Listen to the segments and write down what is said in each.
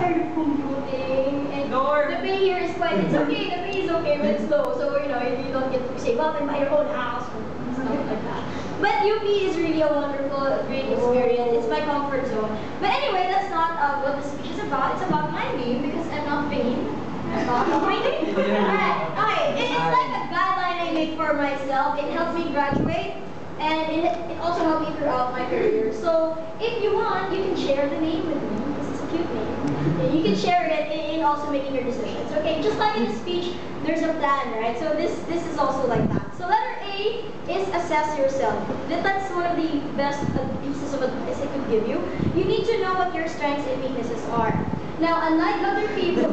are you commuting? And the pay here is quite, it's okay, the pay is okay, but it's low. So, you know, you don't get to save up and buy your own house or stuff like that. But UP is really a wonderful, great experience. It's my comfort zone. But anyway, that's not what the speech is about. It's about my name because I'm not vain. About my name. Alright, it's like a guideline I make for myself. It helps me graduate. And it also helped me throughout my career. So if you want, you can share the name with me. This is a cute name. You can share it in also making your decisions. Okay, just like in the speech, there's a plan, right? So this is also like that. So letter A is assess yourself. That's one of the best pieces of advice I could give you. You need to know what your strengths and weaknesses are. Now, unlike other people,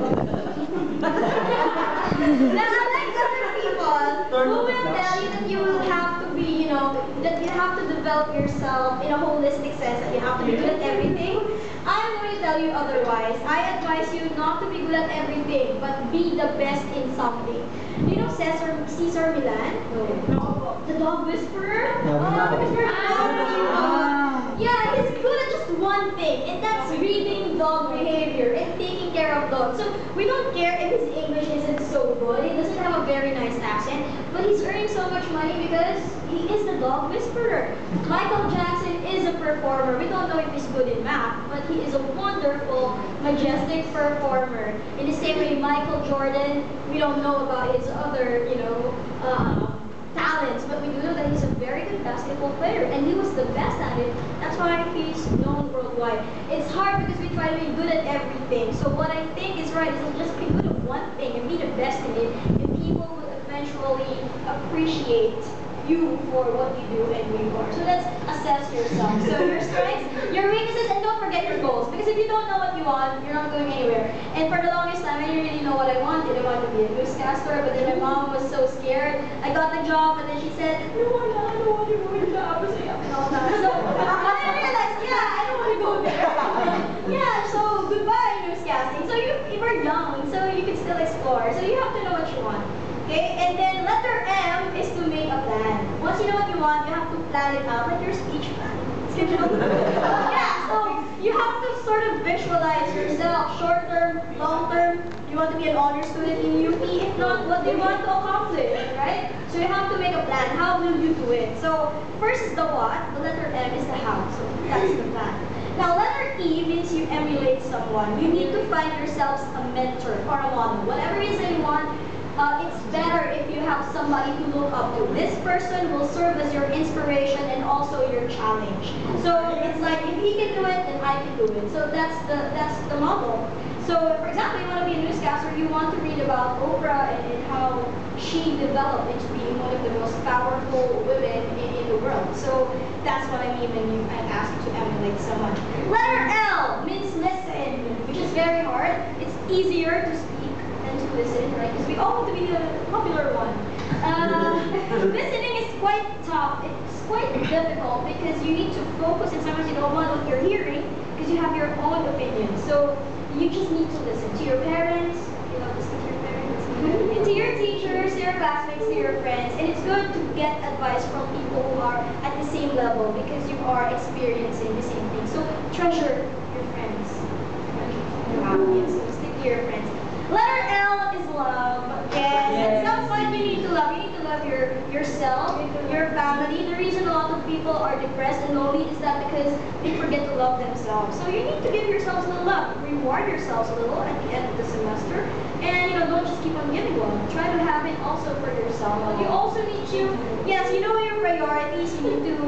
who will tell you that you will have to be, you know, that you have to develop yourself in a holistic sense, that you have to be good at everything, I'm going to tell you otherwise. I advise you not to be good at everything, but be the best in something. You know Cesar Millan? No. The dog whisperer? Yeah, he's good at just one thing, and that's reading dog behavior and taking care of dogs. So we don't care if his English isn't so good. He doesn't have a very nice accent, but he's earning so much money because he is the dog whisperer. Michael Jackson is a performer. We don't know if he's good in math, but he is a wonderful, majestic performer. In the same way, Michael Jordan, we don't know about his other, you know, talents, but we do know that he's a very good basketball player, and he was the best at it. That's why he's known worldwide. It's hard because we try to be good at everything. So what I think is right is just be good at one thing and be the best in it, and people will eventually appreciate you for what you do and who you are. So let's assess yourself. So your strengths, your weaknesses, and don't forget your goals. Because if you don't know what you want, you're not going anywhere. And for the longest time, I didn't really know what I wanted. I wanted to be a newscaster, but then my mom was so scared. I got the job, and then she said, no, I don't want to go into the opposite and all that. So I realized, yeah, I don't want to go there. Yeah, so goodbye newscasting. So you were young, so you can still explore. So you have to know what you want. Okay, and then letter M is to make a plan. Once you know what you want, you have to plan it out, like your speech plan. Yeah, so you have to sort of visualize yourself, short term, long term. You want to be an honor student in UP? If not, what do you want to accomplish, right? So you have to make a plan. How will you do it? So first is the what, the letter M is the how. So that's the plan. Now letter E means you emulate someone. You need to find yourselves a mentor or a model. Whatever it is that you want, it's better if you have somebody to look up to. This person will serve as your inspiration and also your challenge. So it's like, if he can do it, then I can do it. So that's the model. So for example, you want to be a newscaster, you want to read about Oprah and how she developed into being one of the most powerful women in the world. So that's what I mean when I ask you to emulate someone. Letter L means listen, which is very hard. It's easier to speak to listen, right? Because we all want to be the popular one. Listening is quite tough. It's quite difficult because you need to focus, and sometimes you don't want what you're hearing because you have your own opinion. So you just need to listen to your parents. You love listening to your parents. To your teachers, to your classmates, to your friends. And it's good to get advice from people who are at the same level because you are experiencing the same thing. So treasure your friends. Yes, so stick to your friends. Letter L is love. Yes. At some point you need to love. You need to love yourself, your family. The reason a lot of people are depressed and lonely is that because they forget to love themselves. So you need to give yourselves a little love. Reward yourselves a little at the end of the semester. And don't just keep on giving love. Try to have it also for yourself. But you also need to, yes, you know your priorities. You need to,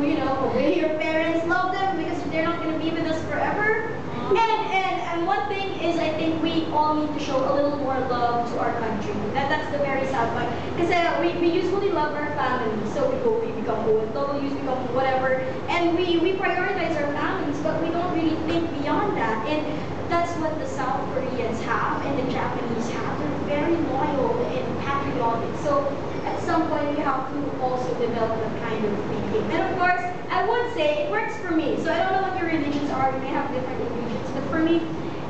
obey your parents, love them because they're not going to be with us forever. And one thing is, I think we all need to show a little more love to our country. That's the very sad part. Because we usually love our families. So we become OFWs, become whatever. And we prioritize our families, but we don't really think beyond that. And that's what the South Koreans have and the Japanese have. They're very loyal and patriotic. So at some point we have to also develop that kind of thinking. And of course, I would say it works for me. So I don't know what your religions are. You may have different religions. But for me,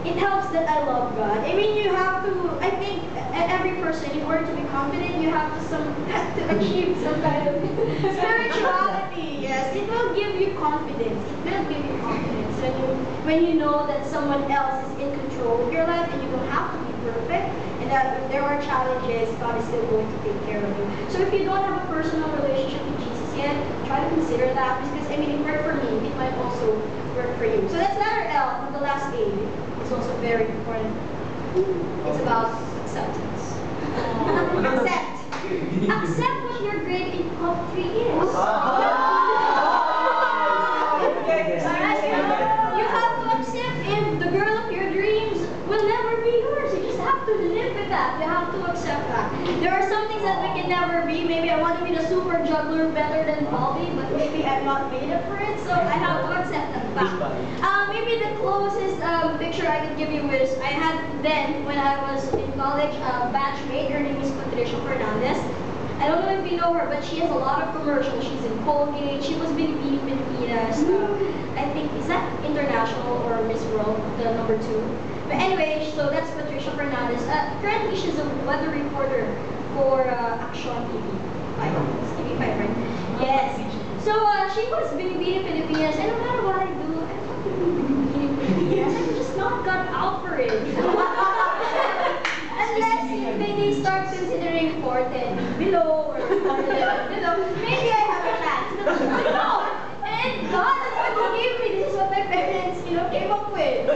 it helps that I love God. I mean, you have to, I think, every person, in order to be confident, you have to achieve some kind of spirituality. Yes, it will give you confidence. It will give you confidence. So when you know that someone else is in control of your life and you don't have to be perfect, and that if there are challenges, God is still going to take care of you. So if you don't have a personal relationship with Jesus yet, try to consider that, because I mean, it worked for me, it might also work for you. So that's letter L, and the last A is also very important. It's about acceptance. Accept. Accept what your grade in poetry is. You have to accept if the girl of your dreams will never be yours. You just have to live with that. You have to accept that. There are some things that we can never be. Maybe I want to be the super juggler better than Bobby, but maybe I'm not made up for it, so I have to accept that fact. Maybe the closest picture I could give you is I had then, when I was in college, a batchmate. Her name is Patricia Fernandez. I don't know if you know her, but she has a lot of commercials. She's in Colgate. She was Binibini Pilipinas. I think, is that international or Miss World, the number 2? But anyway, so that's Patricia Fernandez. Currently, she's a weather reporter for Action TV5. It's TV5, right? Yes. So she was Binibini Pilipinas, and no matter what I do, I don't want to be Binibini Pilipinas. I'm just not got out for it. Unless they start considering 410 below or 411 below, maybe I have a chance. But no! And God, that's what He gave me. This is what my parents, came up with. I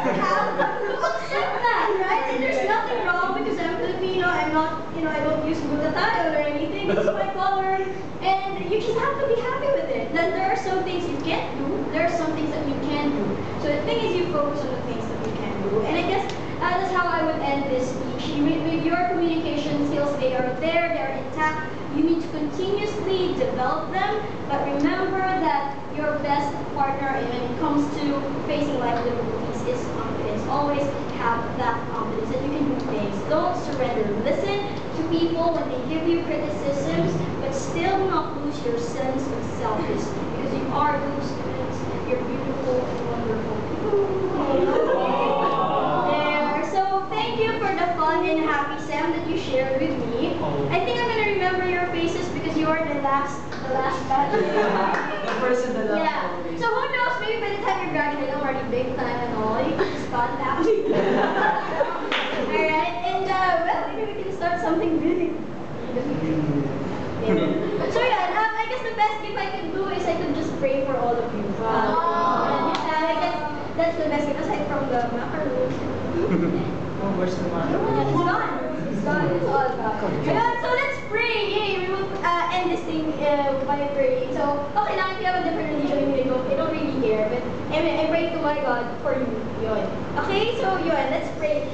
just have to accept that, right? And there's nothing wrong because I'm Filipino. I'm not, I don't use glutathione or anything. This is my color. And you just have to be happy with it. That there are some things you can't do. There are some things that you can do. So the thing is, you focus on the things that you can do. And I guess that's how I would end this speech. With your communication skills, they are there, they are intact. You need to continuously develop them, but remember that your best partner when it comes to facing life difficulties is confidence. Always have that confidence that you can do things. Don't surrender. Listen to people when they give you criticisms, but still not lose your sense of self-esteem, because you are good students. You're beautiful and wonderful. Thank you for the fun and happy Sam that you shared with me. I think I'm gonna remember your faces because you are the last batch. The first and the last. Yeah. So who knows? Maybe by the time you graduate, I'm already big time and all. You can just contact me. All right. And well, maybe we can start something really. So yeah, I guess the best gift I could do is I could just pray for all of you. I guess that's the best gift aside from the macaroons. Where's the matter? It's gone. It's gone. It's all gone. So let's pray. Yay! We will end this thing by praying. So, okay, now if you have a different religion, I don't really care. But I pray to my God for you. Yun. Okay, so yun. Let's pray.